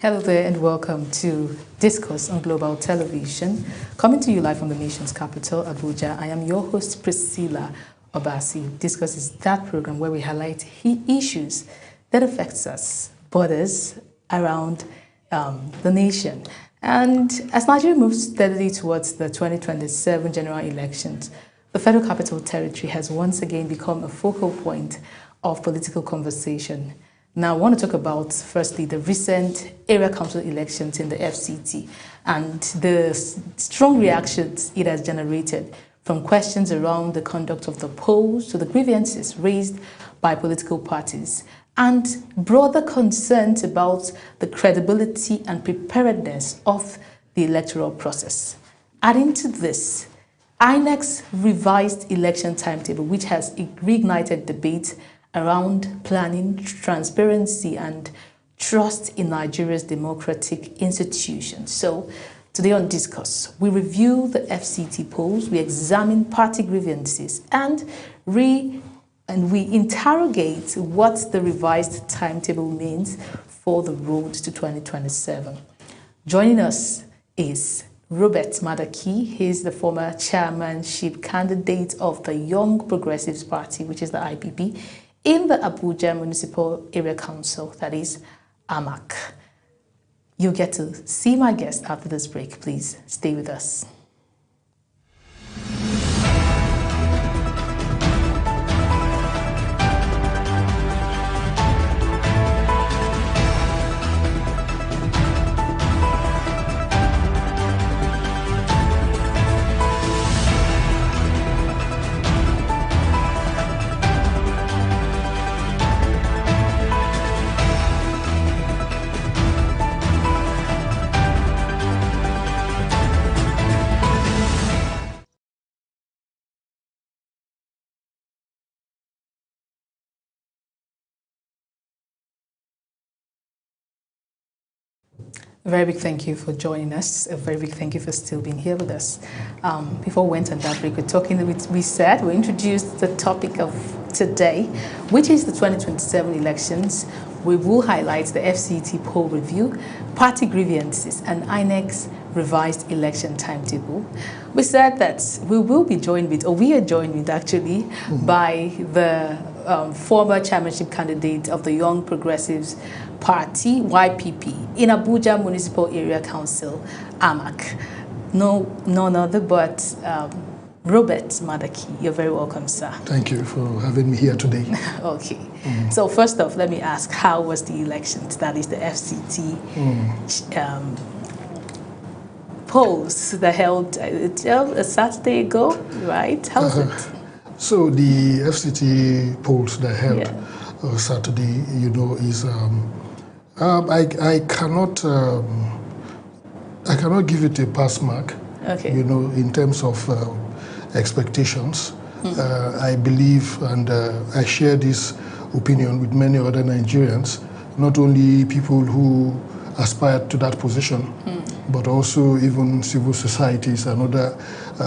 Hello there and welcome to Discourse on Global Television, coming to you live from the nation's capital, Abuja. I am your host, Priscilla Obasi. Discourse is that program where we highlight issues that affects us, borders around the nation. And as Nigeria moves steadily towards the 2027 general elections, the Federal Capital Territory has once again become a focal point of political conversation. Now, I want to talk about, firstly, the recent area council elections in the FCT and the strong reactions it has generated, from questions around the conduct of the polls to the grievances raised by political parties and broader concerns about the credibility and preparedness of the electoral process. Adding to this, INEC's revised election timetable, which has reignited debate around planning, transparency, and trust in Nigeria's democratic institutions. So, today on Discourse, we review the FCT polls, we examine party grievances, and we interrogate what the revised timetable means for the road to 2027. Joining us is Robert Madaki. He's the former chairmanship candidate of the Young Progressives Party, which is the IPP, in the Abuja Municipal Area Council, that is AMAC. You'll get to see my guest after this break. Please stay with us. A very big thank you for joining us. A very big thank you for still being here with us. Before we went on that break, we introduced the topic of today, which is the 2027 elections. We will highlight the FCT poll review, party grievances, and INEC's revised election timetable. We said that we will be joined with, or we are joined with actually, by the former chairmanship candidate of the Young Progressives Party, YPP, in Abuja Municipal Area Council, AMAC. None other but Robert Madaki. You're very welcome, sir. Thank you for having me here today. Okay. So first off, let me ask, how was the elections? That is the FCT polls that held a Saturday ago, right? How was it? So the FCT polls that held Saturday, is I cannot give it a pass mark. Okay. In terms of expectations. I believe and I share this opinion with many other Nigerians, not only people who aspired to that position, but also even civil societies and other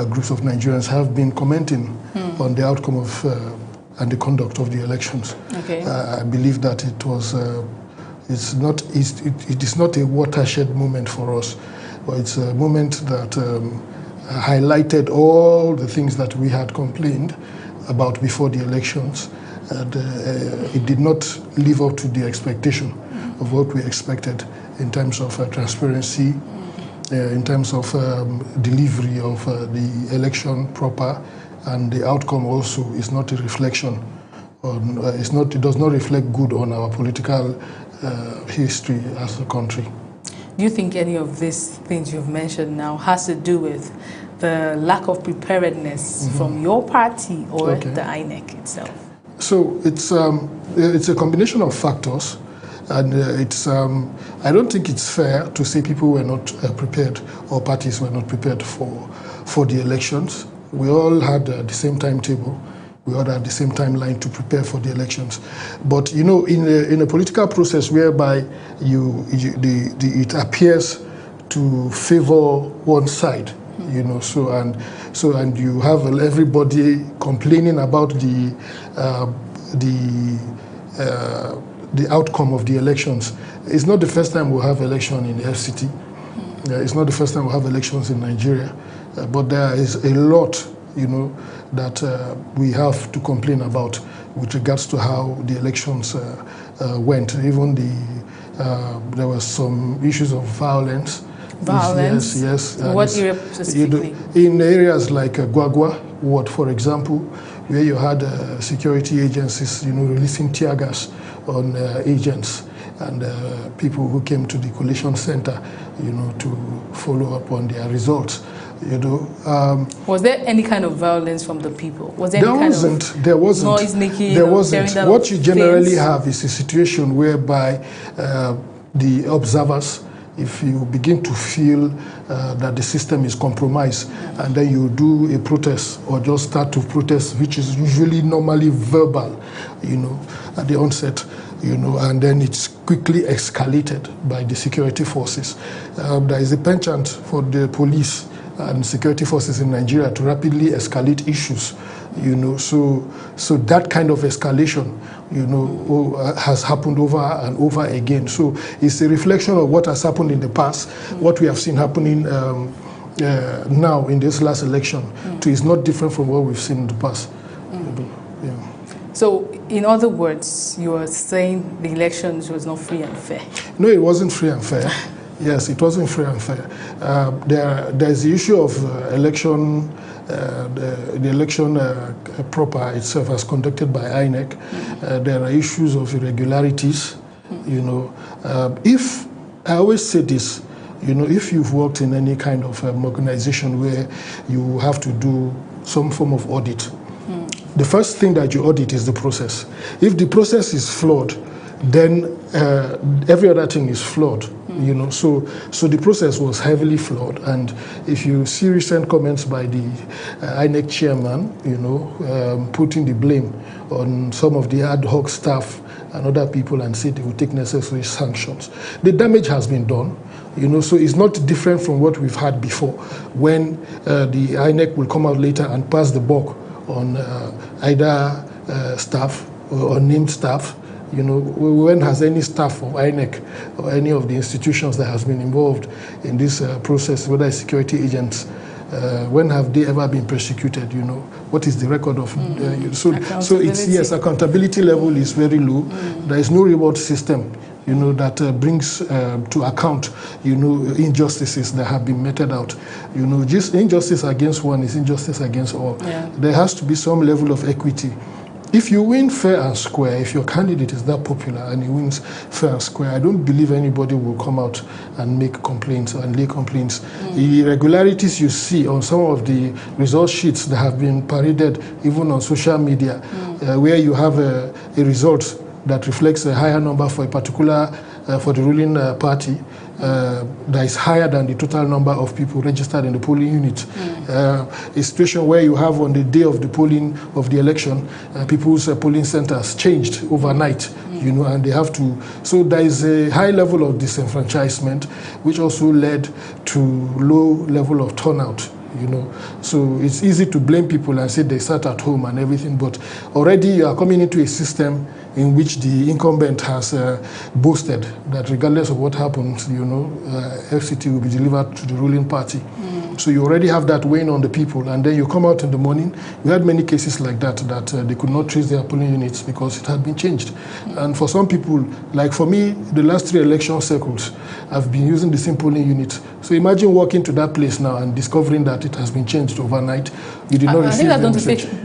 groups of Nigerians have been commenting on the outcome of and the conduct of the elections. Okay. I believe that it was it is not a watershed moment for us, but it's a moment that highlighted all the things that we had complained about before the elections, and it did not live up to the expectation of what we expected in terms of transparency, in terms of delivery of the election proper, and the outcome also is not a reflection on, it does not reflect good on our political history as a country. Do you think any of these things you've mentioned now has to do with the lack of preparedness from your party or the INEC itself? So it's a combination of factors, and I don't think it's fair to say people were not prepared or parties were not prepared for the elections. We all had the same timetable. We all had the same timeline to prepare for the elections. But in a political process whereby it appears to favor one side, and you have everybody complaining about the outcome of the elections. It's not the first time we'll have election in the FCT. It's not the first time we'll have elections in Nigeria. But there is a lot, that we have to complain about with regards to how the elections went. Even there were some issues of violence. Violence? Yes. What area specifically? In areas like Gwagwa ward, for example, where you had security agencies, releasing tear gas on agents and people who came to the collation center, to follow up on their results. Was there any kind of violence from the people? Was there any kind of noise making? There wasn't. What you generally have is a situation whereby the observers, if you begin to feel that the system is compromised, and then you do a protest or just start to protest, which is usually normally verbal, at the onset, and then it's quickly escalated by the security forces. There is a penchant for the police and security forces in Nigeria to rapidly escalate issues, so that kind of escalation, has happened over and over again. So it's a reflection of what has happened in the past, what we have seen happening now in this last election. So it's not different from what we've seen in the past. Yeah. So, in other words, you are saying the elections was not free and fair? No, it wasn't free and fair. Yes, it wasn't free and fair. There's the issue of election, the election proper itself as conducted by INEC. There are issues of irregularities. If I always say this, if you've worked in any kind of organization where you have to do some form of audit, the first thing that you audit is the process. If the process is flawed, then every other thing is flawed. So the process was heavily flawed, and if you see recent comments by the INEC chairman, putting the blame on some of the ad hoc staff and other people and say they will take necessary sanctions, the damage has been done. So it's not different from what we've had before, when the INEC will come out later and pass the buck on either staff or unnamed staff. When has any staff of INEC or any of the institutions that has been involved in this process, whether it's security agents, when have they ever been persecuted? What is the record of? So it's, yes, accountability level is very low. There is no reward system, that brings to account, injustices that have been meted out. Just injustice against one is injustice against all. Yeah. There has to be some level of equity. If you win fair and square, if your candidate is that popular and he wins fair and square, I don't believe anybody will come out and make complaints and lay complaints. The irregularities you see on some of the result sheets that have been paraded even on social media, where you have a result that reflects a higher number for a particular, for the ruling party, that is higher than the total number of people registered in the polling unit. A situation where you have on the day of the polling of the election, people's polling centers changed overnight, and they have to. So there is a high level of disenfranchisement, which also led to low level of turnout. So it's easy to blame people and say they sat at home and everything, but already you are coming into a system in which the incumbent has boasted that regardless of what happens, FCT will be delivered to the ruling party. So you already have that weighing on the people, and then you come out in the morning. We had many cases like that, they could not trace their polling units because it had been changed. And for some people, like for me, the last 3 election cycles, I've been using the same polling unit. So imagine walking to that place now and discovering that it has been changed overnight. You did not receive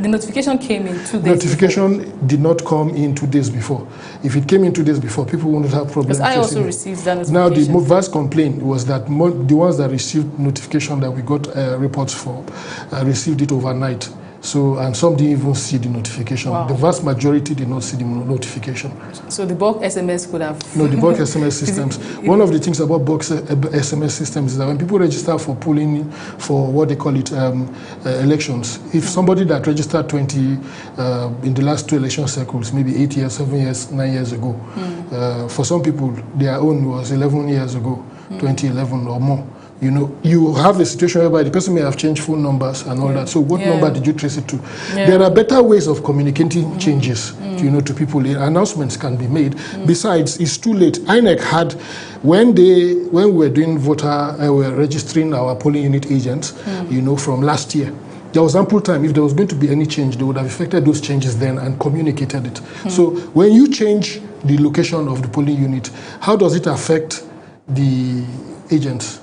the notification came in 2 days Notification before. Did not come in 2 days before. If it came in 2 days before, people wouldn't have problems. Because I also received that notification. Now, the vast complaint was that the ones that received notification that we got reports for received it overnight. So, and some didn't even see the notification. Wow. The vast majority did not see the notification. So the bulk SMS could have... No, the bulk SMS systems. One of the things about bulk SMS systems is that when people register for polling, for what they call it, elections, if somebody that registered 20 in the last 2 election cycles, maybe 8 years, 7 years, 9 years ago, for some people, their own was 11 years ago, 2011 or more. You have a situation whereby the person may have changed phone numbers and all that. So what number did you trace it to? There are better ways of communicating changes you know, to people. Announcements can be made. Besides, it's too late. INEC had, when we were doing we were registering our polling unit agents, you know, from last year. There was ample time. If there was going to be any change, they would have effected those changes then and communicated it. So when you change the location of the polling unit, how does it affect the agents?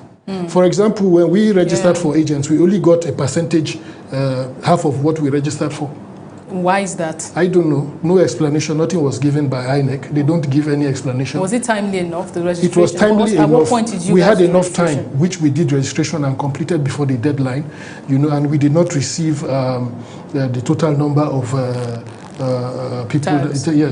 For example, when we registered for agents, we only got a percentage, half of what we registered for. Why is that? I don't know. No explanation. Nothing was given by INEC. They don't give any explanation. Was it timely enough, the registration? It was timely enough. At what point did you We had enough time, which we did registration and completed before the deadline, you know, and we did not receive the total number of people,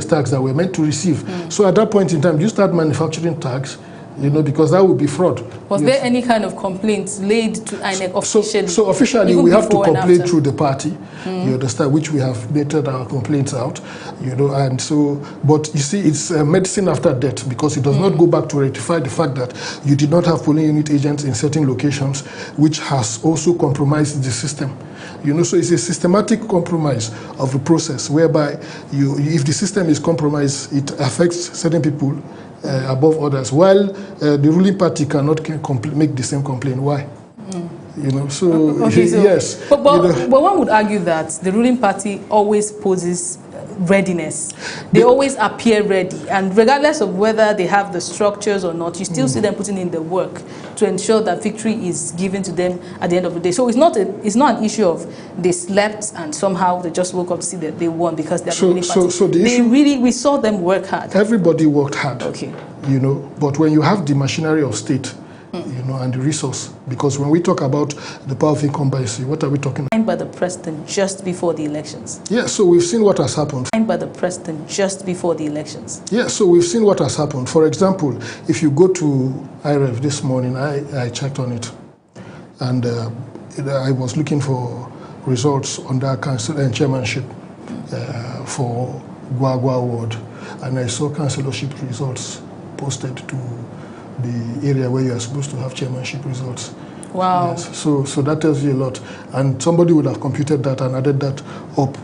tags that were meant to receive. So at that point in time, you start manufacturing tags, you know, because that would be fraud. Was there any kind of complaints laid to INEC officially? So officially, we have to complain through the party, you understand, which we have dated our complaints out, you know, and so, but you see, it's medicine after death, because it does not go back to rectify the fact that you did not have polling unit agents in certain locations, which has also compromised the system. You know, so it's a systematic compromise of the process, whereby if the system is compromised, it affects certain people above others, while the ruling party cannot make the same complaint. Why? You know, so, okay, so yes. But one would argue that the ruling party always poses readiness. They always appear ready, and regardless of whether they have the structures or not, you still see them putting in the work to ensure that victory is given to them at the end of the day. So it's not an issue of they slept and somehow they just woke up to see that they won because they're the ruling party. So the issue, we saw them work hard. Everybody worked hard. Okay. You know, but when you have the machinery of state, you know, and the resource, because when we talk about the power of incumbency, what are we talking about? By the president just before the elections. Yeah, so we've seen what has happened. By the president just before the elections. Yeah, so we've seen what has happened. For example, if you go to IREV this morning, I checked on it, and I was looking for results on that council and chairmanship for Gwagwa Ward, and I saw councillorship results posted to the area where you are supposed to have chairmanship results. Wow. Yes. So that tells you a lot. And somebody would have computed that and added that up.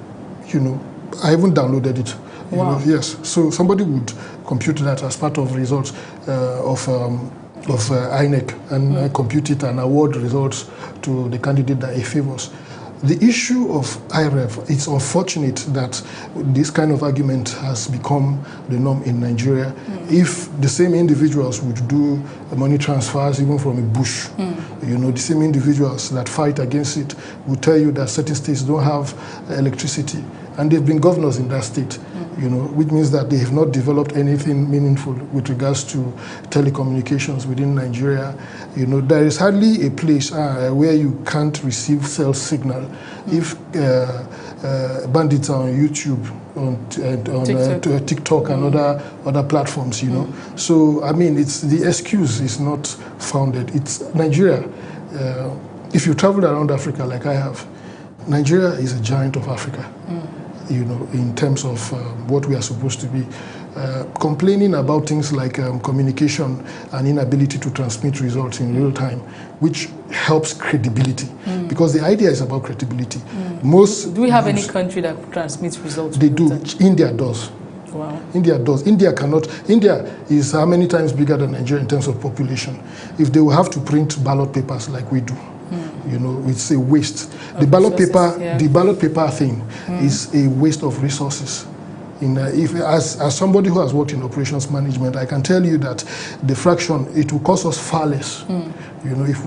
You know, I even downloaded it. You know, yes. So somebody would compute that as part of results of INEC, and compute it and award results to the candidate that it favors. The issue of IREV, it's unfortunate that this kind of argument has become the norm in Nigeria. If the same individuals would do money transfers even from a bush, you know, the same individuals that fight against it would tell you that certain states don't have electricity, and they've been governors in that state, you know, which means that they have not developed anything meaningful with regards to telecommunications within Nigeria. You know, there is hardly a place where you can't receive cell signal if bandits are on YouTube, on TikTok and other platforms, you know. So, I mean, the excuse is not founded. It's Nigeria. If you travel around Africa like I have, Nigeria is a giant of Africa. You know, in terms of what we are supposed to be. Complaining about things like communication and inability to transmit results in real time, which helps credibility, because the idea is about credibility. Do we have any country that transmits results? They do. India does. Wow. India does. India cannot. India is how many times bigger than Nigeria in terms of population? If they will have to print ballot papers like we do, you know, it's a waste. The ballot paper thing is a waste of resources. As somebody who has worked in operations management, I can tell you that the fraction, it will cost us far less. You know, if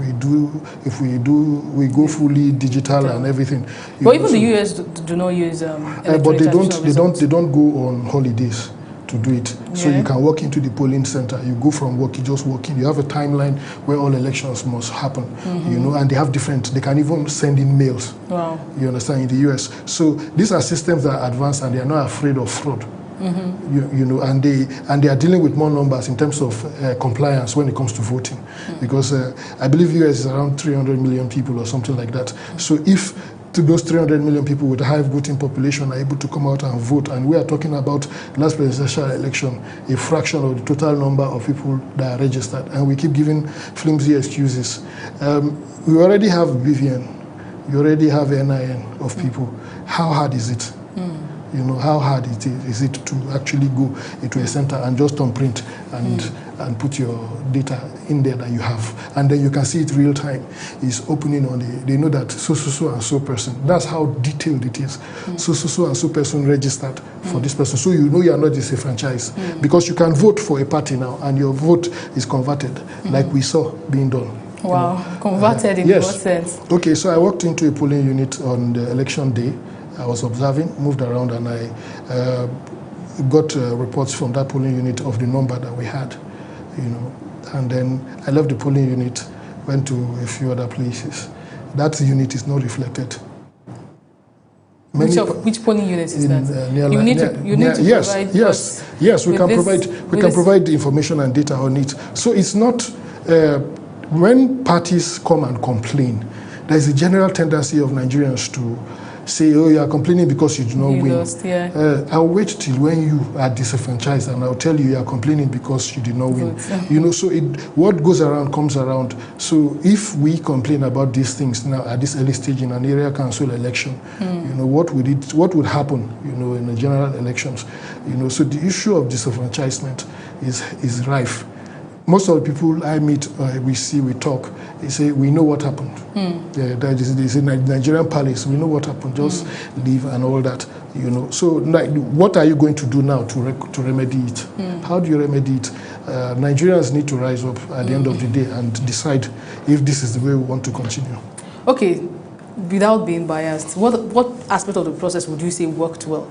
we go fully digital and everything. But even the US do not use but they don't go on holidays to do it. So you can walk into the polling center, you go from work, you just walk in. You have a timeline where all elections must happen, you know, and they have they can even send in mails. Wow. You understand, in the US. So these are systems that are advanced and they are not afraid of fraud. You know, and they are dealing with more numbers in terms of compliance when it comes to voting, because I believe US is around 300 million people or something like that. So if those 300 million people with a high voting population are able to come out and vote, and we are talking about last presidential election, a fraction of the total number of people that are registered, and we keep giving flimsy excuses. We already have BVN, you already have NIN of people. How hard is it? You know, how hard is it to actually go into a center and just on print and put your data in there that you have, and then you can see it real time. It's opening on they know that so and so person. That's how detailed it is. So and so person registered for this person, so you know you are not disenfranchised because you can vote for a party now, and your vote is converted, like we saw being done. Wow, converted in what sense? Okay, so I walked into a polling unit on the election day. I was observing, moved around, and I got reports from that polling unit of the number that we had, you know. And then I left the polling unit, went to a few other places. That unit is not reflected. Which polling unit is that? You need to provide. Yes. We can provide the information and data on it. So it's not when parties come and complain, there is a general tendency of Nigerians to say, oh, you are complaining because you do not win. Lost, yeah. I'll wait till when you are disenfranchised, and I'll tell you are complaining because you did not win. You know, so what goes around comes around. So if we complain about these things now at this early stage in an area council election, you know, what would happen, you know, in the general elections? You know, so the issue of disenfranchisement is rife. Most of the people I meet, we see, we talk, they say, we know what happened. They say, Nigerian palace, we know what happened, just leave and all that, you know. So like, what are you going to do now to remedy it? How do you remedy it? Nigerians need to rise up at the end of the day and decide if this is the way we want to continue. Okay, without being biased, what aspect of the process would you say worked well?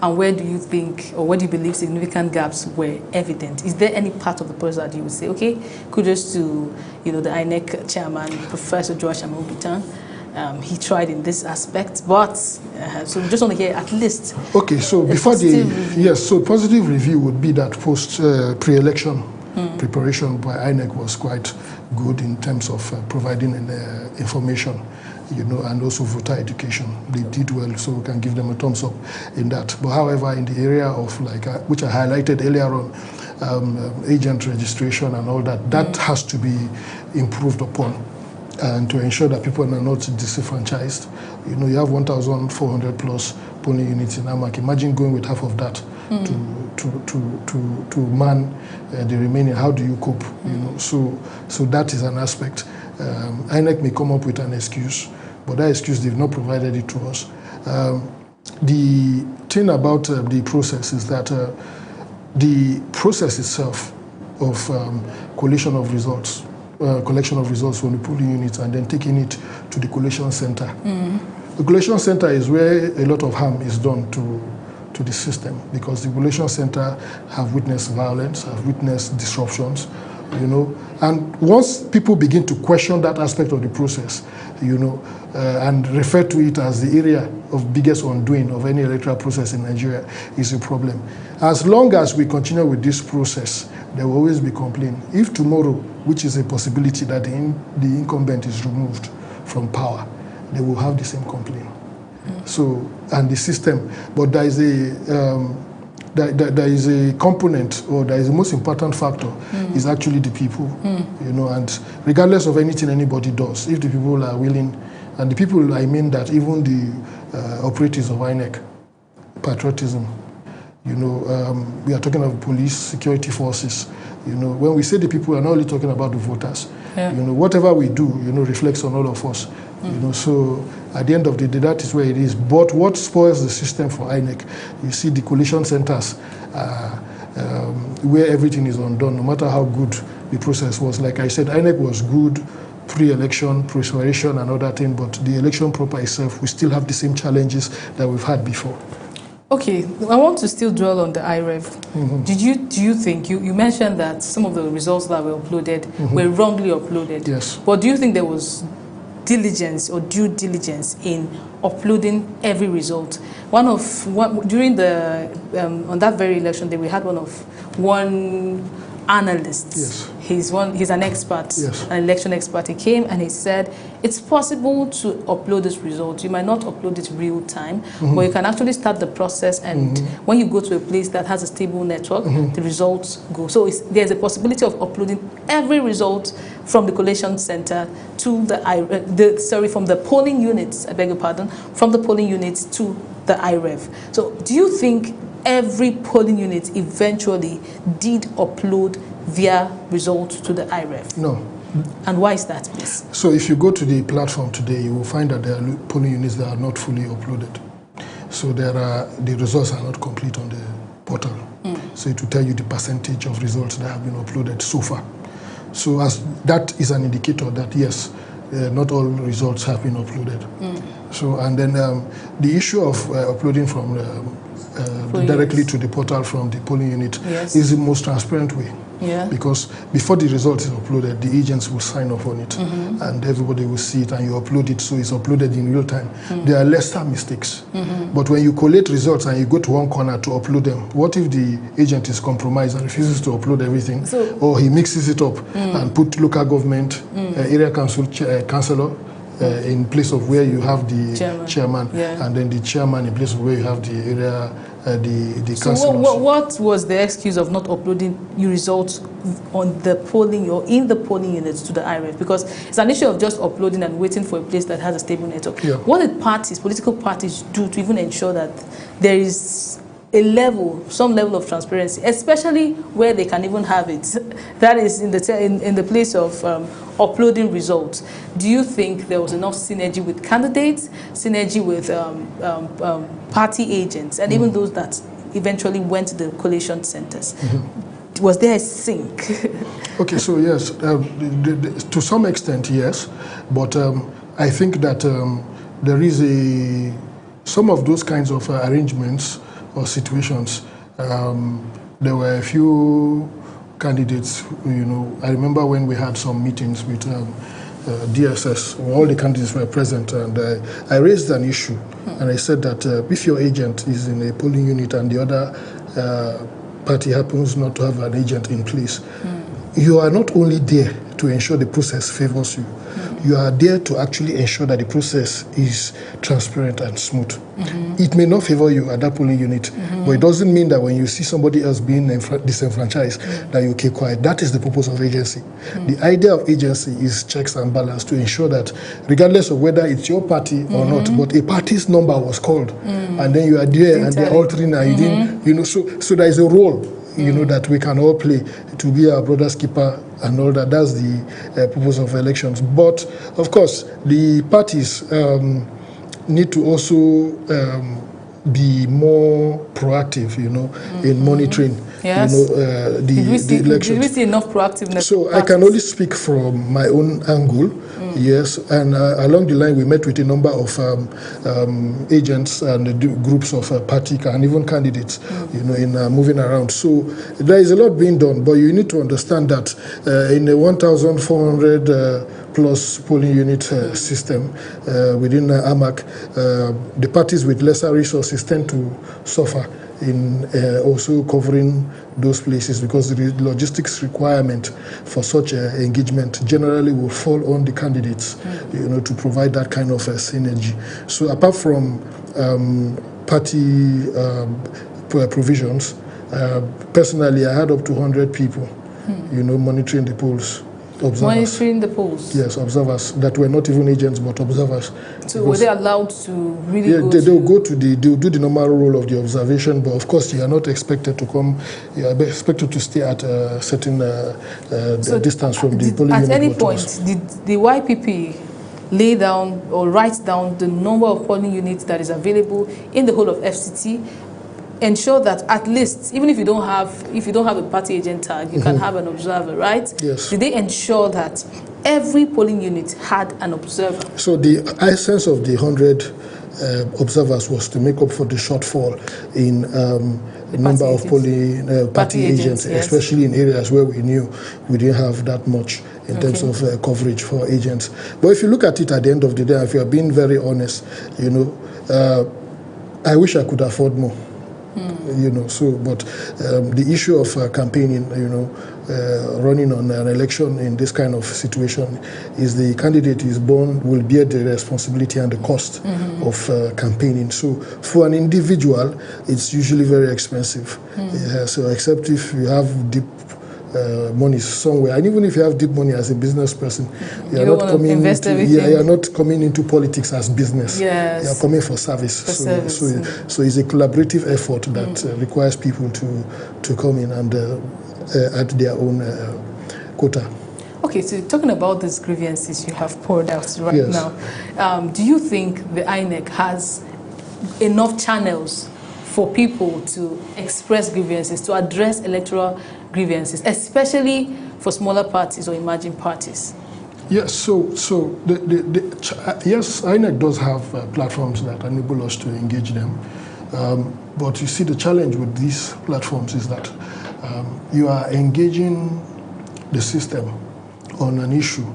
And where do you think, or where do you believe significant gaps were evident? Is there any part of the process that you would say, okay, kudos to, you know, the INEC chairman, Professor Joash Amobitan, he tried in this aspect, but so we just want to hear at least. Okay, so before so positive review would be that pre-election preparation by INEC was quite good in terms of providing information, you know, and also voter education. They did well, so we can give them a thumbs up in that. But however, in the area of like, which I highlighted earlier on, agent registration and all that, that has to be improved upon, and to ensure that people are not disenfranchised. You know, you have 1,400 plus polling units in Amak. Imagine going with half of that to man the remaining. How do you cope? You know, so that is an aspect. INEC may come up with an excuse, but that excuse, they've not provided it to us. The thing about the process is that the process itself of collection of results from the polling units and then taking it to the collation center. The collation center is where a lot of harm is done to the system, because the collation center have witnessed violence, have witnessed disruptions, you know. And once people begin to question that aspect of the process, you know, and refer to it as the area of biggest undoing of any electoral process in Nigeria, is a problem. As long as we continue with this process, there will always be complaint. If tomorrow, which is a possibility, that the incumbent is removed from power, they will have the same complaint. So, and the system, but there is a component, or there is the most important factor, is actually the people, you know. And regardless of anything anybody does, if the people are willing, and the people, I mean that even the operatives of INEC, patriotism, you know, we are talking of police, security forces, you know. When we say the people, we are not only talking about the voters. You know, whatever we do, you know, reflects on all of us. You know, so at the end of the day, that is where it is. But what spoils the system for INEC, you see the collation centers where everything is undone, no matter how good the process was. Like I said, INEC was good pre-election, preparation and other things, but the election proper itself, we still have the same challenges that we've had before. Okay, I want to still dwell on the IREV. Do you think, you mentioned that some of the results that were uploaded were wrongly uploaded. Yes. But do you think there was diligence or due diligence in uploading every result? During the on that very election day, we had one analyst. Yes. He's an expert, yes, an election expert. He came and he said it's possible to upload this result. You might not upload it real time, but you can actually start the process, and when you go to a place that has a stable network, the results go. So there's a possibility of uploading every result from the collation center to from the polling units, I beg your pardon, from the polling units to the IREV. So do you think every polling unit eventually did upload their results to the IREV? No. And why is that, please? So if you go to the platform today, you will find that there are polling units that are not fully uploaded. So the results are not complete on the portal. So it will tell you the percentage of results that have been uploaded so far. So as that is an indicator that yes, not all results have been uploaded. So and then the issue of uploading from directly to the portal from the polling unit is the most transparent way. Because before the result is uploaded, the agents will sign off on it, and everybody will see it, and you upload it, so it's uploaded in real time. There are lesser mistakes. But when you collate results and you go to one corner to upload them, what if the agent is compromised and refuses to upload everything, or he mixes it up and put local government, area council councillor in place of where you have the chairman, and then the chairman in place of where you have the area, the councillors. So what was the excuse of not uploading your results on the polling or in the polling units to the IREV? Because it's an issue of just uploading and waiting for a place that has a stable network. What did political parties do to even ensure that there is some level of transparency, especially where they can even have it? That is in the place of uploading results. Do you think there was enough synergy with candidates, synergy with party agents, and even those that eventually went to the collation centers? Was there a sync? Okay, so yes, to some extent, yes, but I think that there is some of those kinds of arrangements or situations. There were a few candidates, I remember when we had some meetings with DSS, where all the candidates were present, and I raised an issue, and I said that if your agent is in a polling unit and the other party happens not to have an agent in place, you are not only there to ensure the process favors you, you are there to actually ensure that the process is transparent and smooth. It may not favor you at that polling unit, but it doesn't mean that when you see somebody else being disenfranchised, that you keep quiet. That is the purpose of agency. The idea of agency is checks and balance to ensure that regardless of whether it's your party or not, but a party's number was called, and then you are there and they're altering and you didn't, so there is a role that we can all play to be our brother's keeper and all that. That's the purpose of elections. But of course, the parties need to also be more proactive, in monitoring, the elections. Did we see enough proactiveness? So I can only speak from my own angle, yes, and along the line we met with a number of agents and groups of party and even candidates, in moving around. So there is a lot being done, but you need to understand that in a 1,400 plus polling unit system within AMAC, the parties with lesser resources tend to suffer in also covering those places, because the logistics requirement for such engagement generally will fall on the candidates, to provide that kind of synergy. So apart from party provisions, personally I had up to 100 people, monitoring the polls. Observers. Monitoring the polls? Yes, observers that were not even agents but observers. So were they allowed to really they'll do the normal role of the observation, but of course you are not expected to come, you are expected to stay at a certain distance from the polling unit. At any point, did the YPP lay down or write down the number of polling units that is available in the whole of FCT, ensure that at least, even if you don't have a party agent tag, you can have an observer, right? Yes. Did they ensure that every polling unit had an observer? So the essence of the 100 observers was to make up for the shortfall in number of polling party agents, especially in areas where we knew we didn't have that much in terms of coverage for agents. But if you look at it at the end of the day, if you are being very honest, I wish I could afford more. But the issue of campaigning, running on an election in this kind of situation is the candidate will bear the responsibility and the cost of campaigning. So for an individual, it's usually very expensive. So except if you have deep money somewhere. And even if you have deep money as a business person, you are not coming into you're not coming into politics as business. Yes. You're coming for service. So it's a collaborative effort that requires people to come in and add their own quota. Okay, so talking about these grievances you have poured out right now, do you think the INEC has enough channels for people to express grievances, to address electoral grievances, especially for smaller parties or emerging parties? Yes, so yes, INEC does have platforms that enable us to engage them. But you see, the challenge with these platforms is that you are engaging the system on an issue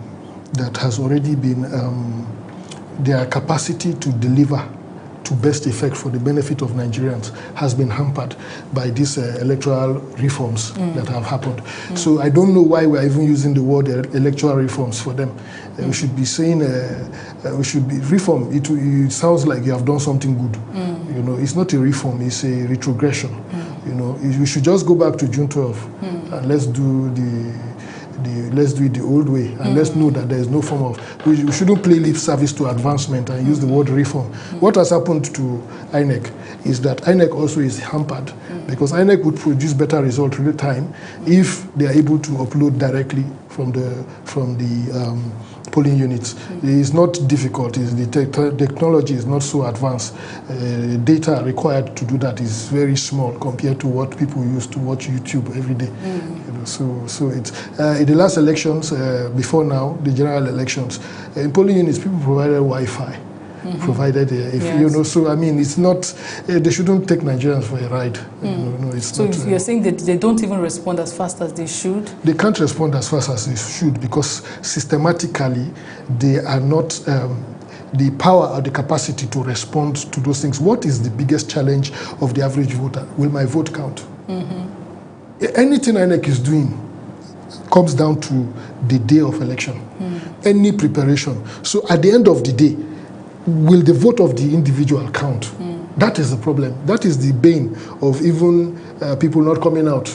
that has already been, their capacity to deliver to best effect for the benefit of Nigerians has been hampered by these electoral reforms that have happened. So I don't know why we're even using the word electoral reforms for them. We should be saying, we should be reform. It sounds like you have done something good. You know, it's not a reform, it's a retrogression. You know, we should just go back to June 12 and let's do it the old way, and let's know that there is no form of, we shouldn't play lip service to advancement and use the word reform. What has happened to INEC is that INEC also is hampered because INEC would produce better results real time if they are able to upload directly from the polling units. It's not difficult. The technology is not so advanced. Data required to do that is very small compared to what people use to watch YouTube every day. You know, so it's in the last elections, before now, the general elections, in polling units, people provided Wi-Fi. Provided you know, so I mean, it's not, they shouldn't take Nigerians for a ride. No, it's so not, you're saying that they don't even respond as fast as they should? They can't respond as fast as they should because systematically they are not the power or the capacity to respond to those things. What is the biggest challenge of the average voter? Will my vote count? Anything INEC is doing comes down to the day of election. Any preparation. So at the end of the day, will the vote of the individual count? That is the problem. That is the bane of even people not coming out.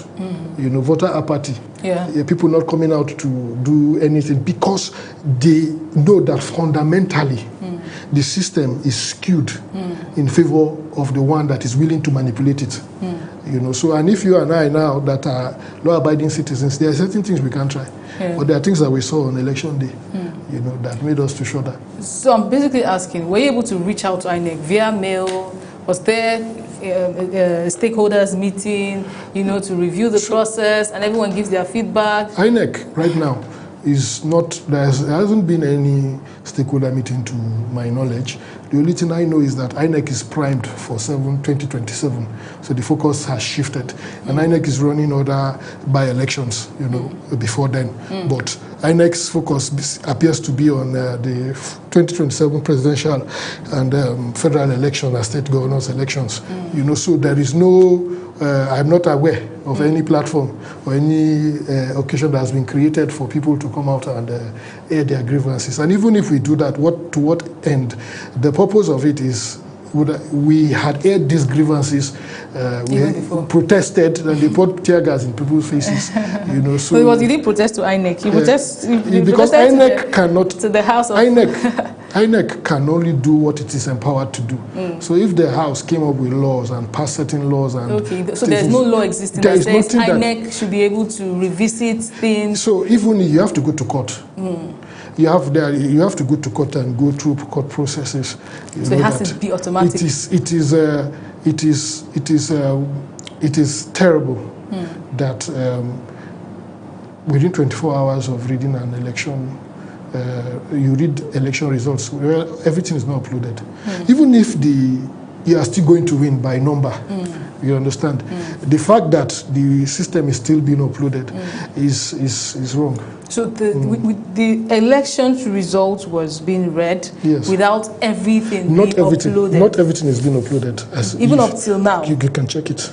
You know, voter apathy. People not coming out to do anything because they know that fundamentally the system is skewed in favor of the one that is willing to manipulate it. You know, so, and if you and I now that are law-abiding citizens, there are certain things we can't try. But there are things that we saw on election day, you know, that made us to shudder. So I'm basically asking, were you able to reach out to INEC via mail? Was there a stakeholders meeting, you know, to review the process and everyone gives their feedback? INEC right now is not, there hasn't been any stakeholder meeting to my knowledge. The only thing I know is that INEC is primed for 2027, so the focus has shifted. And INEC is running other by-elections, you know, before then. But INEC's focus appears to be on the 2027 presidential and federal elections and state governors elections. You know, so there is no, I'm not aware of any platform or any occasion that has been created for people to come out and air their grievances. And even if we do that, to what end? The purpose of it is, we had aired these grievances, we protested, and they put tear gas in people's faces. You know, so you didn't protest to INEC. You because INEC cannot to the House of INEC can only do what it is empowered to do. So if the House came up with laws and passed certain laws and so there's no law existing that says INEC should be able to revisit things. So even you have to go to court. You have to go to court and go through court processes. So it has to be automatic. It is terrible that within 24 hours of reading an election, you read election results. Well, everything is not uploaded. Even if you are still going to win by number. You understand? The fact that the system is still being uploaded is wrong. So the election result was being read without everything being uploaded? Not everything is being uploaded. Even up till now? You can check it.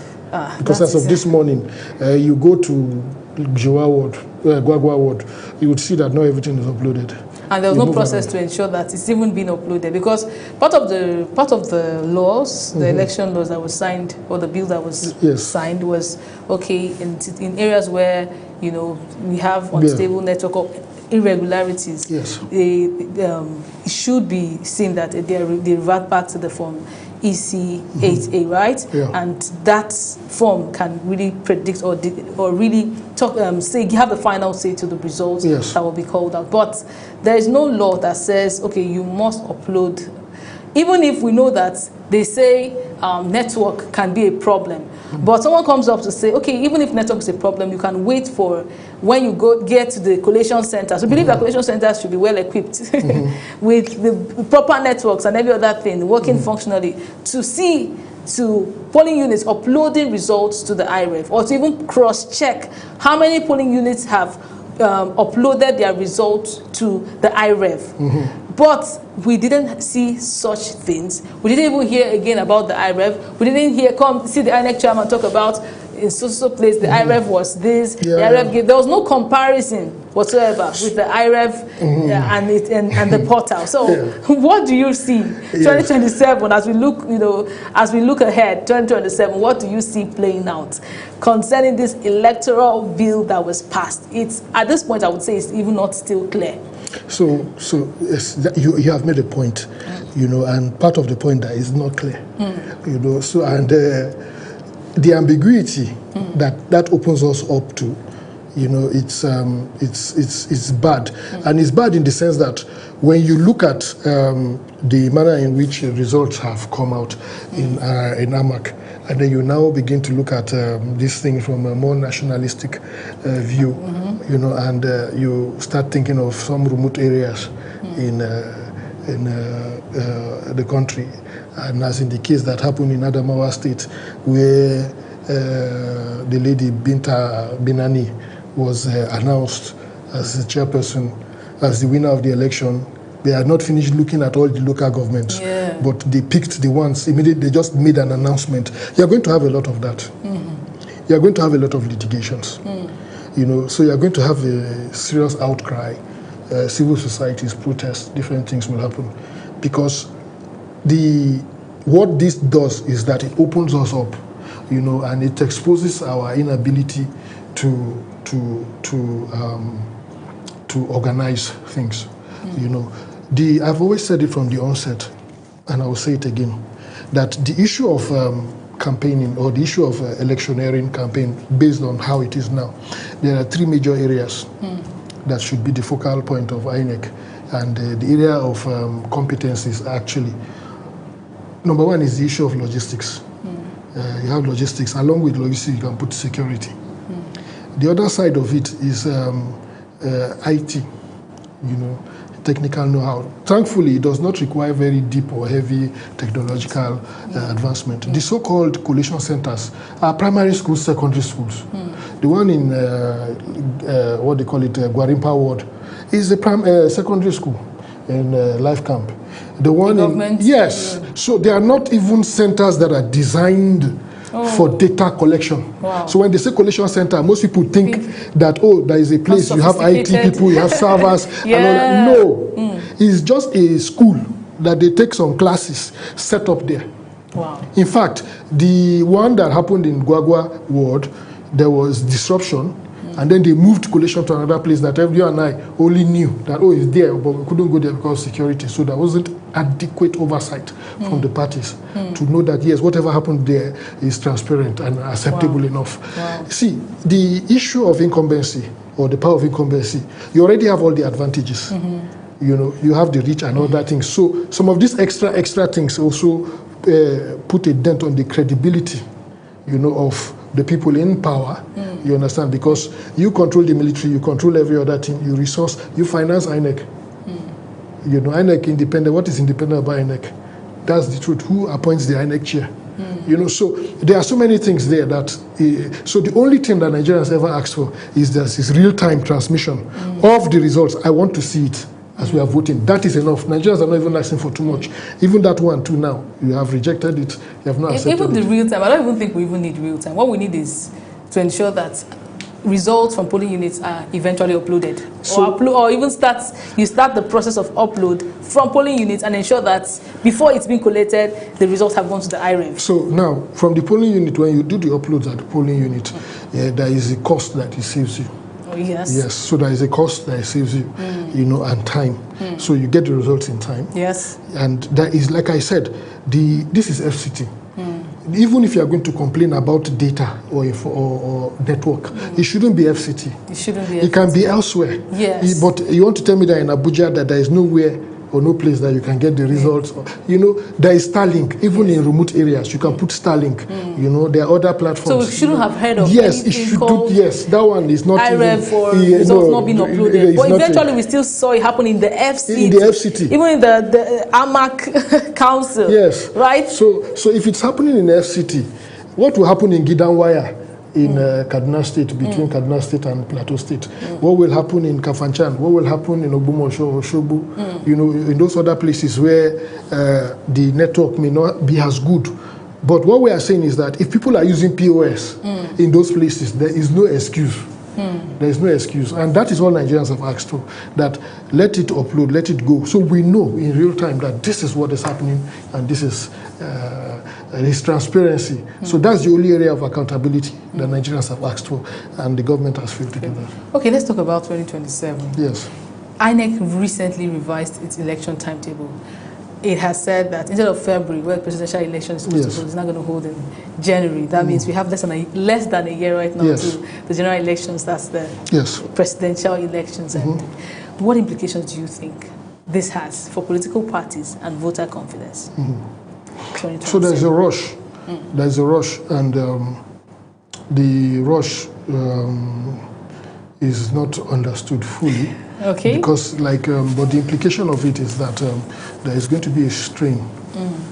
Because as of this morning, you go to Gwagwa Ward, you would see that not everything is uploaded. And there was no process to ensure that it's even been uploaded, because part of the laws, the election laws that was signed, or the bill that was signed, was okay in areas where we have unstable network or irregularities. Yes. It should be seen that they revert back to the form EC8A, right? Yeah. And that form can really predict or really talk, have the final say to the results that will be called out. But there is no law that says, okay, you must upload, even if we know that they say network can be a problem. But someone comes up to say, okay, even if network is a problem, you can wait for when you get to the collation centers. We believe that collation centers should be well equipped with the proper networks and every other thing working functionally to polling units uploading results to the IREV, or to even cross-check how many polling units have uploaded their results to the IREV. But we didn't see such things. We didn't even hear again about the IREV. We didn't come see the INEC chairman talk about in so place the IREV was this. The IREV gave. There was no comparison whatsoever with the IREV and the portal. So what do you see 2027 as we look ahead 2027? What do you see playing out concerning this electoral bill that was passed? It's at this point I would say it's even not still clear. So yes, you have made a point, and part of the point that is not clear, So and the ambiguity that opens us up to, it's bad, and it's bad in the sense that when you look at the manner in which results have come out in AMAC, and then you now begin to look at this thing from a more nationalistic view, and you start thinking of some remote areas in the country, and as in the case that happened in Adamawa State, where the lady Binta Binani was announced as the chairperson, as the winner of the election. They had not finished looking at all the local governments, but they picked the ones immediately. They just made an announcement. You're going to have a lot of that. You're going to have a lot of litigations. So you're going to have a serious outcry, civil societies, protests, different things will happen, because what this does is that it opens us up, and it exposes our inability to organize things. I've always said it from the onset, and I will say it again, that the issue of campaigning, or the issue of electioneering campaign, based on how it is now, there are three major areas that should be the focal point of INEC, and the area of competence is actually, number one is the issue of logistics. You have logistics. Along with logistics, you can put security. The other side of it is IT, technical know-how. Thankfully, it does not require very deep or heavy technological advancement. The so-called collation centers are primary schools, secondary schools. The one in, what they call it, Gwarimpa Ward, is a secondary school in Life Camp. The one in, yes, so they are not even centers that are designed for data collection. Wow. So when they say collection center, most people think that, there is a place, you have IT people, you have servers, and all that. No, it's just a school that they take some classes set up there. Wow. In fact, the one that happened in Gwagwa Ward, there was disruption, and then they moved collation to another place that you and I only knew that, it's there, but we couldn't go there because of security. So there wasn't adequate oversight from the parties to know that, yes, whatever happened there is transparent and acceptable enough. Wow. See, the issue of incumbency, or the power of incumbency, you already have all the advantages. You have the reach and all that things. So some of these extra things also put a dent on the credibility, of the people in power. You understand? Because you control the military, you control every other thing, you resource, you finance INEC. INEC independent. What is independent about INEC? That's the truth. Who appoints the INEC chair? So there are so many things there that, so the only thing that Nigerians ever ask for is this real-time transmission of the results. I want to see it as we are voting. That is enough. Nigerians are not even asking for too much. Even that one too now, you have rejected it, you have not accepted even it. the real-time, I don't even think we even need real-time. What we need is to ensure that results from polling units are eventually uploaded, So, or even you start the process of upload from polling units and ensure that before it's been collated, the results have gone to the IREV. So now, from the polling unit, when you do the uploads at the polling unit, there is a cost that it saves you. Oh, yes. Yes, so there is a cost that it saves you, and time. So you get the results in time. Yes. And that is, like I said, this is FCT. Even if you are going to complain about data or network, it shouldn't be FCT. It shouldn't be FCT. It can be elsewhere. Yes. But you want to tell me that in Abuja that there is nowhere or no place that you can get the results. There is Starlink. Even in remote areas, you can put Starlink. There are other platforms. So we shouldn't have heard of Yes, it should do. Yes, that one is not IREV for results not being uploaded. But eventually, we still saw it happen in the FCT. In the FCT. Even in the AMAC Council. Yes. Right? So if it's happening in FCT, what will happen in Gidanwaya in Kaduna State, between Kaduna State and Plateau State? What will happen in Kafanchan? What will happen in Ogbomoso or Osogbo? In those other places where the network may not be as good. But what we are saying is that if people are using POS in those places, there is no excuse. There is no excuse. And that is all Nigerians have asked for, that let it upload, let it go. So we know in real time that this is what is happening and this is transparency. So that's the only area of accountability that Nigerians have asked for, and the government has failed to do that. Okay, let's talk about 2027. Yes. INEC recently revised its election timetable. It has said that instead of February, where presidential election is supposed to hold, it's not going to hold in January. That means we have less than a year right now to the general elections. That's the presidential elections. And what implications do you think this has for political parties and voter confidence? So there's a rush. There's a rush, and the rush is not understood fully. Okay. Because, but the implication of it is that there is going to be a strain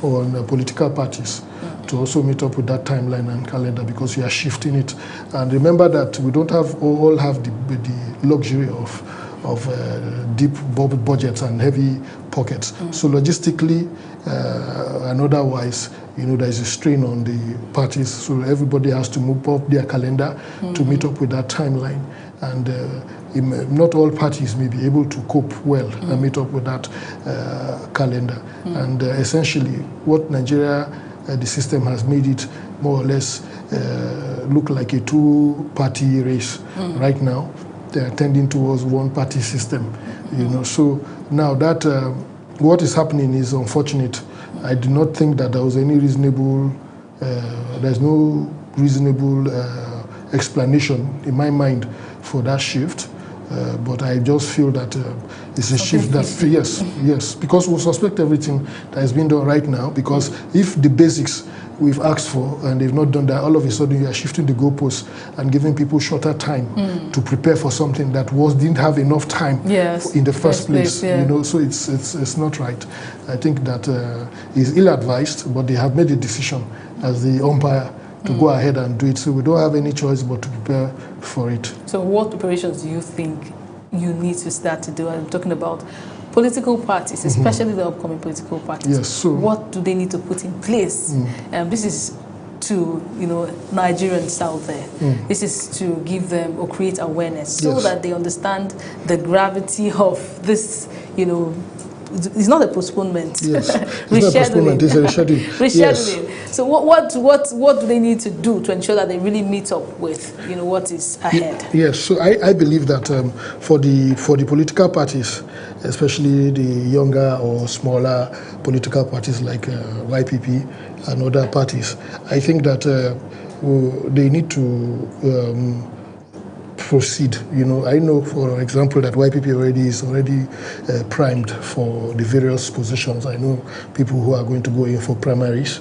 on political parties to also meet up with that timeline and calendar, because you are shifting it. And remember that we don't all have the luxury of deep budgets and heavy pockets. So logistically and otherwise, there is a strain on the parties. So everybody has to move up their calendar to meet up with that timeline. And not all parties may be able to cope well and meet up with that calendar. And essentially, what Nigeria, the system has made it more or less look like a two-party race right now. They are tending towards one-party system. So now that what is happening is unfortunate. I do not think that there was any reasonable. There's no reasonable explanation in my mind for that shift. But I just feel that it's a shift that, yes, because we suspect everything that is being done right now, because if the basics we've asked for and they've not done that, all of a sudden you are shifting the goalposts and giving people shorter time to prepare for something that didn't have enough time in the first place. So it's not right. I think that is ill-advised, but they have made a decision as the umpire to go ahead and do it. So we don't have any choice but to prepare for it. So what preparations do you think you need to start to do? I'm talking about political parties, especially the upcoming political parties. Yes. So what do they need to put in place? This is to Nigerians out there. This is to give them or create awareness so that they understand the gravity of this, it's not a postponement. Yes, it's not a postponement, it's a rescheduling. Rescheduling. Yes. So what do they need to do to ensure that they really meet up with what is ahead? Yes, so I believe that for the political parties, especially the younger or smaller political parties like YPP and other parties, I think that they need to proceed. I know, for example, that YPP is already primed for the various positions. I know people who are going to go in for primaries,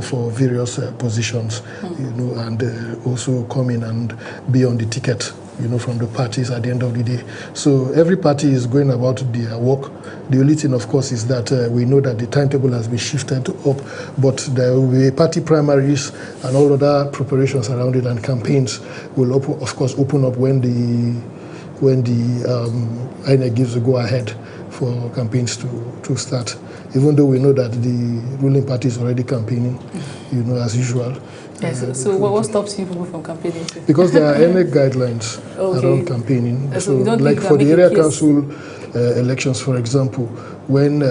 for various positions, and also come in and be on the ticket, from the parties at the end of the day. So every party is going about their work. The only thing, of course, is that we know that the timetable has been shifted up, but there will be party primaries and all other preparations around it, and campaigns will, of course, open up when the INEC gives the go-ahead for campaigns to start, even though we know that the ruling party is already campaigning, as usual. Yes, so what stops people from campaigning? Because there are any guidelines around campaigning. So like for the area council elections, for example, when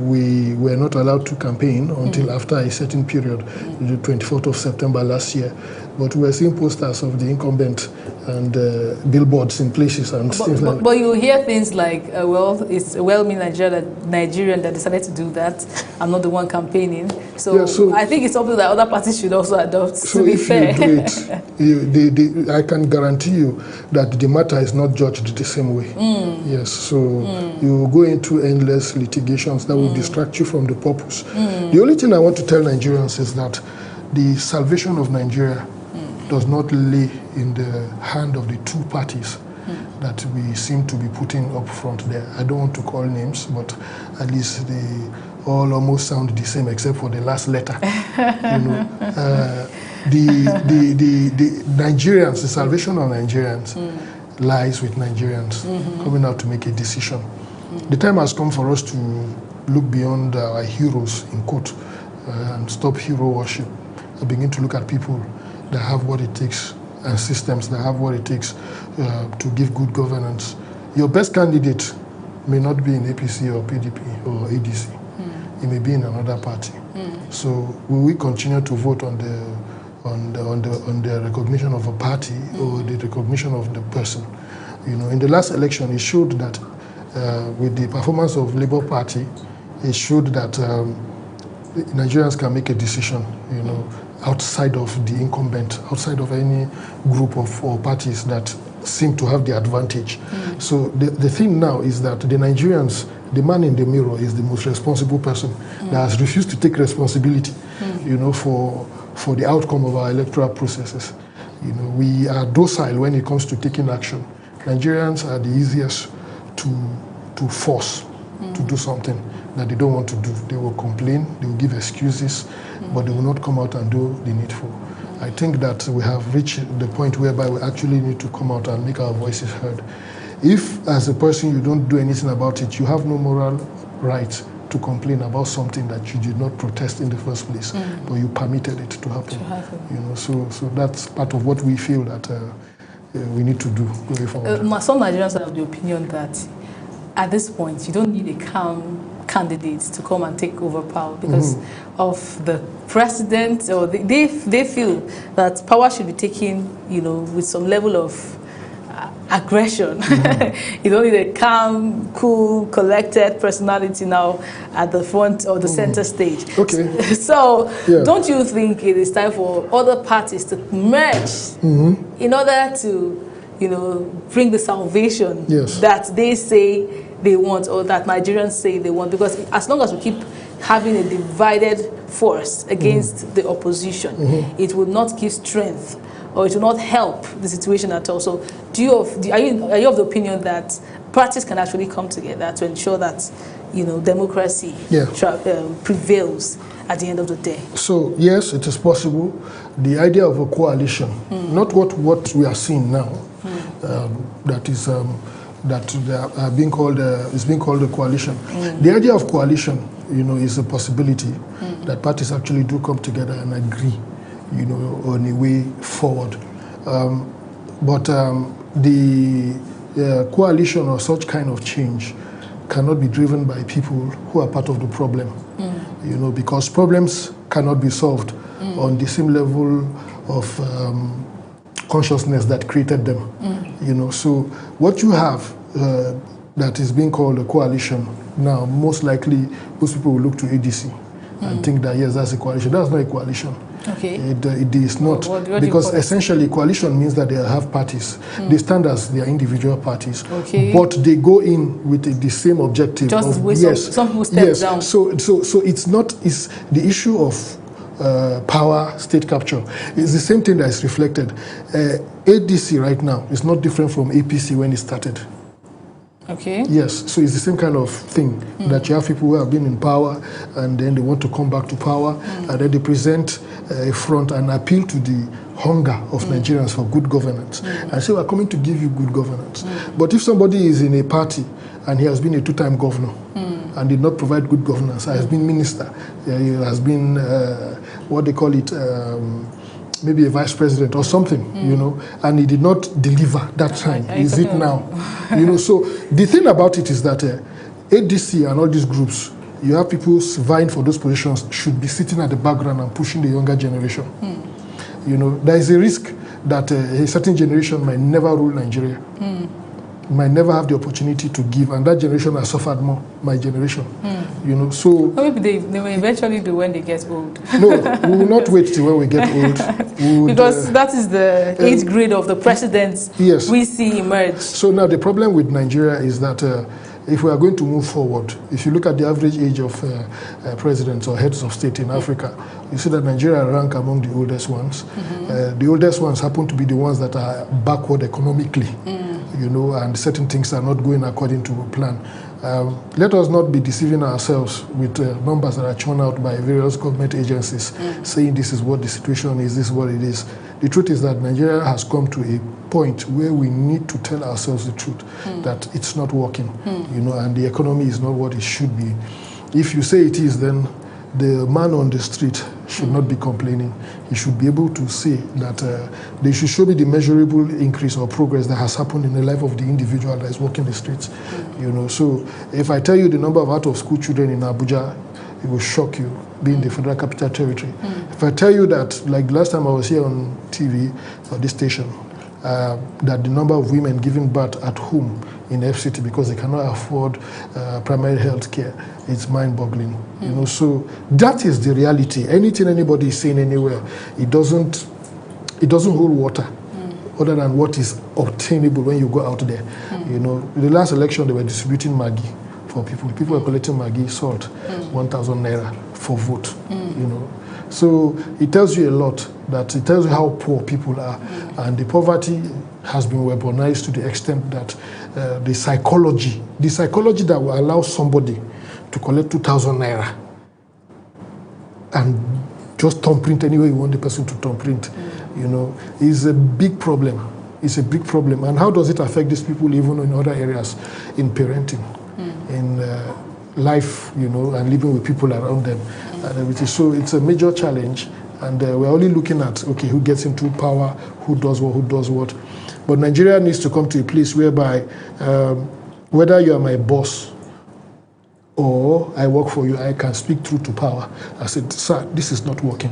we were not allowed to campaign until after a certain period, the 24th of September last year. But we were seeing posters of the incumbent and billboards in places and things like that. But you hear things like, it's a well-meaning Nigerian that decided to do that. I'm not the one campaigning. So I think it's something that other parties should also adopt, so to be if fair. you do it, I can guarantee you that the matter is not judged the same way. Yes, so you go into endless litigations that will distract you from the purpose. The only thing I want to tell Nigerians is that the salvation of Nigeria does not lay in the hand of the two parties that we seem to be putting up front there. I don't want to call names, but at least they all almost sound the same except for the last letter. The Nigerians, the salvation of Nigerians lies with Nigerians coming out to make a decision. The time has come for us to look beyond our heroes, in quote, and stop hero worship and begin to look at people that have what it takes and systems that have what it takes to give good governance. Your best candidate may not be in APC or PDP or ADC. It may be in another party. So will we continue to vote on the recognition of a party or the recognition of the person? In the last election, it showed that with the performance of Labour Party, it showed that Nigerians can make a decision, outside of the incumbent, outside of any group or parties that seem to have the advantage. So the thing now is that the Nigerians, the man in the mirror is the most responsible person that has refused to take responsibility, for the outcome of our electoral processes. We are docile when it comes to taking action. Nigerians are the easiest to force to do something that they don't want to do. They will complain, they will give excuses, but they will not come out and do the needful. I think that we have reached the point whereby we actually need to come out and make our voices heard. If, as a person, you don't do anything about it, you have no moral right to complain about something that you did not protest in the first place, but you permitted it to happen. So that's part of what we feel that we need to do going forward. Some Nigerians have the opinion that at this point, you don't need a calm candidate to come and take over power because of the president, or they feel that power should be taken, with some level of aggression. You don't need a calm, cool, collected personality now at the front or the center stage. Okay. So, don't you think it is time for other parties to merge in order to, bring the salvation that they say they want, or that Nigerians say they want? Because as long as we keep having a divided force against the opposition, it will not give strength, or it will not help the situation at all. So are you of the opinion that parties can actually come together to ensure that democracy prevails at the end of the day? So yes, it is possible. The idea of a coalition, not what we are seeing now, that is being called a coalition. The idea of coalition, is a possibility that parties actually do come together and agree, on a way forward. But the coalition or such kind of change cannot be driven by people who are part of the problem, because problems cannot be solved on the same level of consciousness that created them. So what you have that is being called a coalition now, most likely most people will look to ADC and think that yes, that's a coalition. That's not a coalition. Okay. It is not, what because essentially coalition means that they have parties. They stand as their individual parties, but they go in with the same objective. Just some people step down. So it's not. It's the issue of power, state capture. It's the same thing that is reflected. ADC right now is not different from APC when it started. Okay. Yes, so it's the same kind of thing that you have people who have been in power and then they want to come back to power and then they present a front and appeal to the hunger of Nigerians for good governance and say, we're coming to give you good governance. But if somebody is in a party and he has been a two-time governor and did not provide good governance. He has been minister. He has been, what they call it, maybe a vice president or something, you know, and he did not deliver that time. Is it now? You know, so the thing about it is that ADC and all these groups, you have people vying for those positions, should be sitting at the background and pushing the younger generation. You know, there is a risk that a certain generation might never rule Nigeria, might never have the opportunity to give, and that generation has suffered more, my generation. You know, so... Maybe they will eventually do when they get old. No, we will not wait till when we get old. Because that is the age grade of the presidents we see emerge. So now the problem with Nigeria is that if we are going to move forward, if you look at the average age of presidents or heads of state in Africa, you see that Nigeria rank among the oldest ones. The oldest ones happen to be the ones that are backward economically, you know, and certain things are not going according to plan. Let us not be deceiving ourselves with numbers that are churned out by various government agencies saying this is what the situation is, this is what it is. The truth is that Nigeria has come to a point where we need to tell ourselves the truth, that it's not working, you know, and the economy is not what it should be. If you say it is, then the man on the street should not be complaining. He should be able to say that they should show me the measurable increase or progress that has happened in the life of the individual that is walking the streets. You know, so if I tell you the number of out-of-school children in Abuja, it will shock you, being the Federal Capital Territory. If I tell you that, like last time I was here on TV for this station, that the number of women giving birth at home in FCT because they cannot afford primary health care, it's mind-boggling. You know, so that is the reality. Anything anybody is saying anywhere, it doesn't hold water other than what is obtainable when you go out there. You know, in the last election they were distributing Maggi for people. People were collecting Maggi, salt, 1,000 naira for vote. You know, so it tells you a lot. That it tells you how poor people are, and the poverty has been weaponized to the extent that the psychology that will allow somebody to collect 2,000 naira and just thumbprint any way you want the person to thumbprint, you know, is a big problem. It's a big problem. And how does it affect these people even in other areas, in parenting, in life, you know, and living with people around them and everything. So it's a major challenge. And we're only looking at, okay, who gets into power, who does what. But Nigeria needs to come to a place whereby whether you are my boss or I work for you, I can speak through to power. I said, sir, this is not working.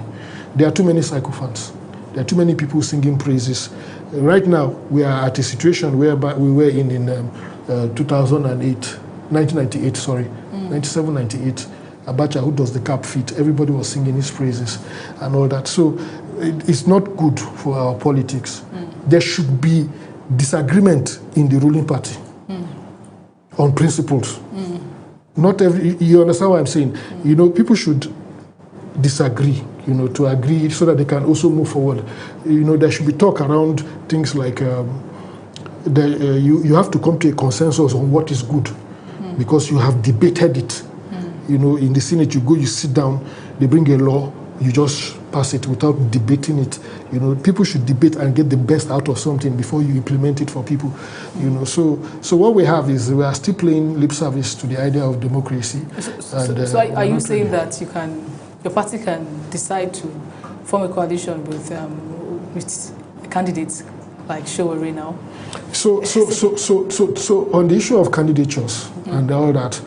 There are too many sycophants. There are too many people singing praises. Right now, we are at a situation whereby we were in 1998, sorry, 97, 98. Abacha, who does the cap fit, everybody was singing his praises and all that. So it's not good for our politics. There should be disagreement in the ruling party on principles. Not every, you understand what I'm saying? You know, people should disagree, you know, to agree so that they can also move forward. You know, there should be talk around things like you have to come to a consensus on what is good because you have debated it. You know, in the Senate, you go, you sit down, they bring a law, you just pass it without debating it. You know, people should debate and get the best out of something before you implement it for people. You know, so what we have is we are still playing lip service to the idea of democracy. So are you saying that your party can decide to form a coalition with candidates like Showore now? So on the issue of candidatures and all that.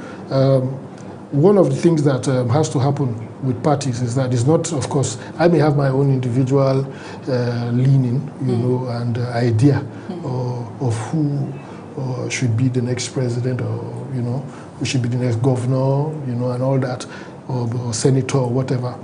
One of the things that has to happen with parties is that it's not, of course, I may have my own individual leaning, you know, and idea of who should be the next president, or, you know, who should be the next governor, you know, and all that, or senator or whatever.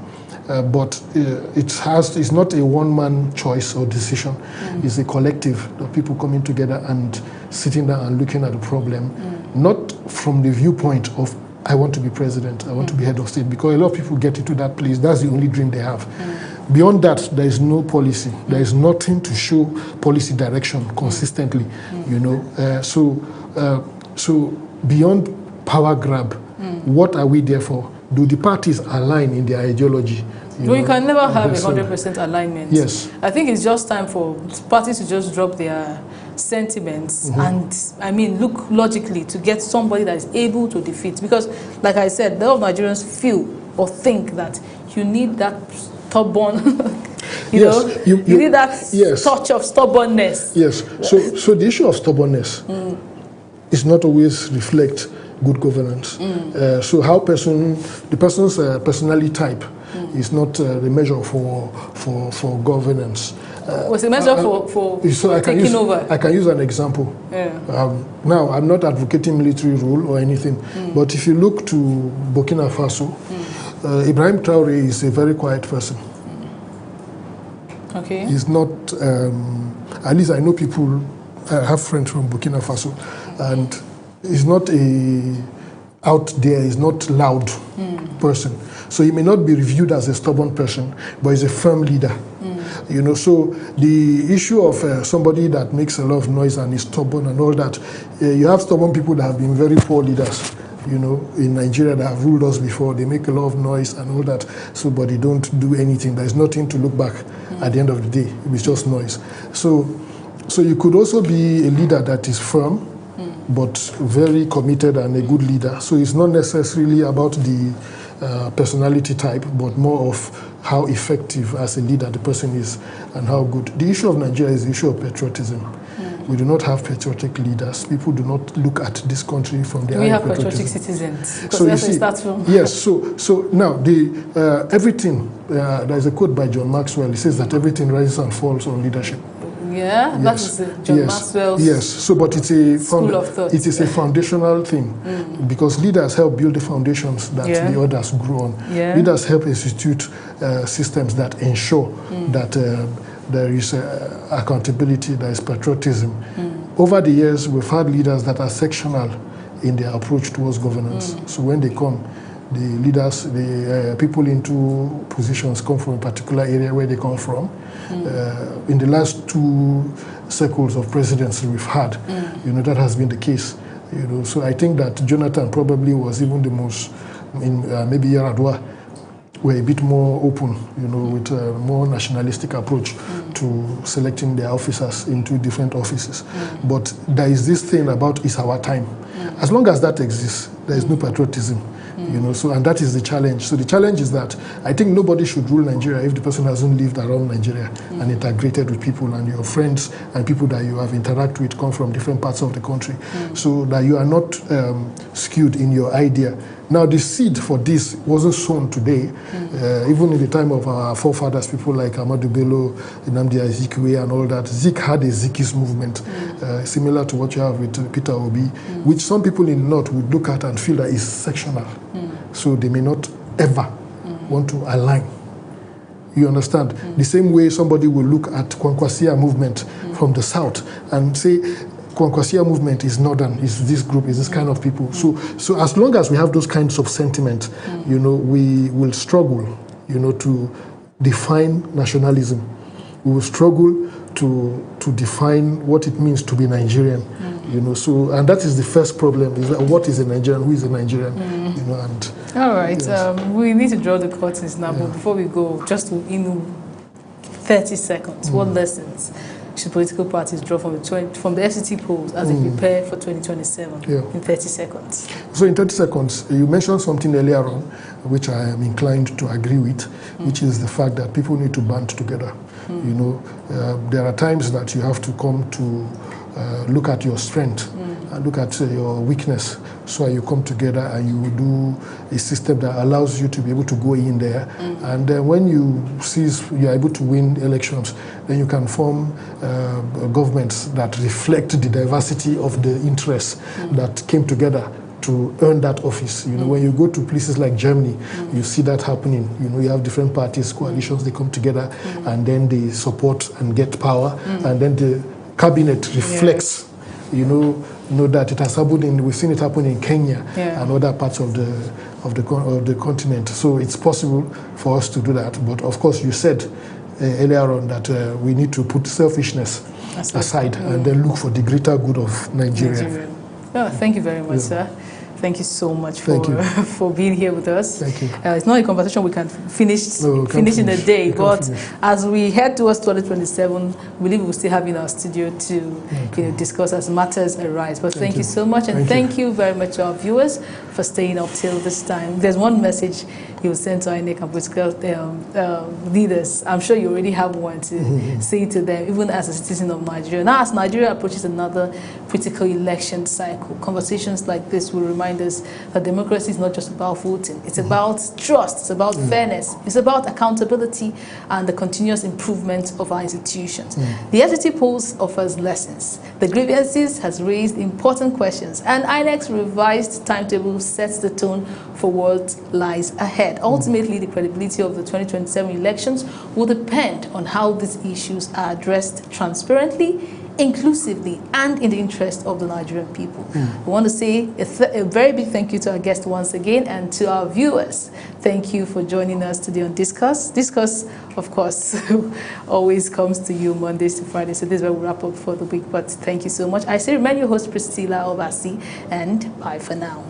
But it's not a one-man choice or decision. It's a collective of people coming together and sitting down and looking at the problem, not from the viewpoint of I want to be president, I want to be head of state, because a lot of people get into that place. That's the only dream they have. Beyond that, there is no policy. There is nothing to show policy direction consistently, you know. So beyond power grab, what are we there for? Do the parties align in their ideology? You can never have 100% alignment. Yes. I think it's just time for parties to just drop their sentiments and, I mean, look logically to get somebody that is able to defeat. Because, like I said, a lot of Nigerians feel or think that you need that stubborn, you need that touch of stubbornness. Yes. So the issue of stubbornness is not always reflect good governance. So how the person's personality type is not the measure for governance. What's the measure for taking over? I can use an example. Now, I'm not advocating military rule or anything, but if you look to Burkina Faso, Ibrahim Traore is a very quiet person. Okay. He's not, at least I know people, I have friends from Burkina Faso, and he's not out there, he's not loud person. So he may not be reviewed as a stubborn person, but he's a firm leader. You know, so the issue of somebody that makes a lot of noise and is stubborn and all that, you have stubborn people that have been very poor leaders, you know, in Nigeria that have ruled us before. They make a lot of noise and all that, so but they don't do anything. There's nothing to look back at the end of the day. It's just noise. So you could also be a leader that is firm, but very committed and a good leader. So it's not necessarily about the personality type, but more of how effective as a leader the person is and how good. The issue of Nigeria is the issue of patriotism. We do not have patriotic leaders. People do not look at this country from the eye of patriotism. We have patriotic citizens. So that's where it starts from. Yes. So now everything. There's a quote by John Maxwell. He says that everything rises and falls on leadership. Yeah, that is John Maxwell's so but it's a school of thought. It is a foundational thing because leaders help build the foundations that the others grow on. Leaders help institute systems that ensure that there is accountability, there is patriotism. Over the years, we've had leaders that are sectional in their approach towards governance. So when they come, the leaders, the people into positions come from a particular area where they come from. In the last 2 cycles of presidency we've had, you know, that has been the case. You know, so I think that Jonathan probably was even the most, maybe Yaradua were a bit more open, you know, with a more nationalistic approach to selecting their officers into different offices. But there is this thing about it's our time. As long as that exists, there is no patriotism. You know, so and that is the challenge. So the challenge is that I think nobody should rule Nigeria if the person hasn't lived around Nigeria and integrated with people, and your friends and people that you have interacted with come from different parts of the country, so that you are not skewed in your idea. Now, the seed for this wasn't sown today. Even in the time of our forefathers, people like Ahmadu Bello, Nnamdi Azikiwe and all that, Zik had a Zikist movement, similar to what you have with Peter Obi, which some people in the North would look at and feel that is sectional. So they may not ever want to align. You understand? The same way somebody will look at Kwankwasia movement from the South and say, Kwankwasia movement is northern, is this group, is this kind of people. So as long as we have those kinds of sentiments, you know, we will struggle, you know, to define nationalism. We will struggle to define what it means to be Nigerian, you know. So, and that is the first problem: is that what is a Nigerian, who is a Nigerian, you know. And all right, yes. We need to draw the curtains now, but before we go, just to 30 seconds, what lessons should political parties draw from the FCT polls as they prepare for 2027 in 30 seconds? So in 30 seconds, you mentioned something earlier on, which I am inclined to agree with, which is the fact that people need to band together. You know, there are times that you have to come to look at your strength and look at your weakness, so you come together and you do a system that allows you to be able to go in there. And when you see you're able to win elections, then you can form governments that reflect the diversity of the interests that came together to earn that office. You know, when you go to places like Germany, you see that happening. You know, you have different parties, coalitions, they come together and then they support and get power, and then the cabinet reflects, you know that it has happened we've seen it happen in Kenya and other parts of the continent. So it's possible for us to do that. But of course, you said earlier on that we need to put selfishness aside and then look for the greater good of Nigeria. Well, thank you very much, sir. Thank you so much for being here with us. Thank you. It's not a conversation we can finish in a day, but as we head towards 2027, we believe we'll still have in our studio to discuss as matters arise. But thank you so much, and thank you very much to our viewers for staying up till this time. There's one message you will send to our INEC and political leaders. I'm sure you already have one to say to them, even as a citizen of Nigeria. Now, as Nigeria approaches another critical election cycle, conversations like this will remind us that democracy is not just about voting. It's about trust, it's about fairness, it's about accountability and the continuous improvement of our institutions. The FCT polls offers lessons. The grievances has raised important questions, and INEC's revised timetable sets the tone for what lies ahead. Ultimately, the credibility of the 2027 elections will depend on how these issues are addressed transparently, inclusively, and in the interest of the Nigerian people. I want to say a very big thank you to our guest once again, and to our viewers. Thank you for joining us today on Discourse. Discourse, of course, always comes to you Mondays to Fridays, so this is where we wrap up for the week. But thank you so much. I say remain your host, Priscilla Obasi, and bye for now.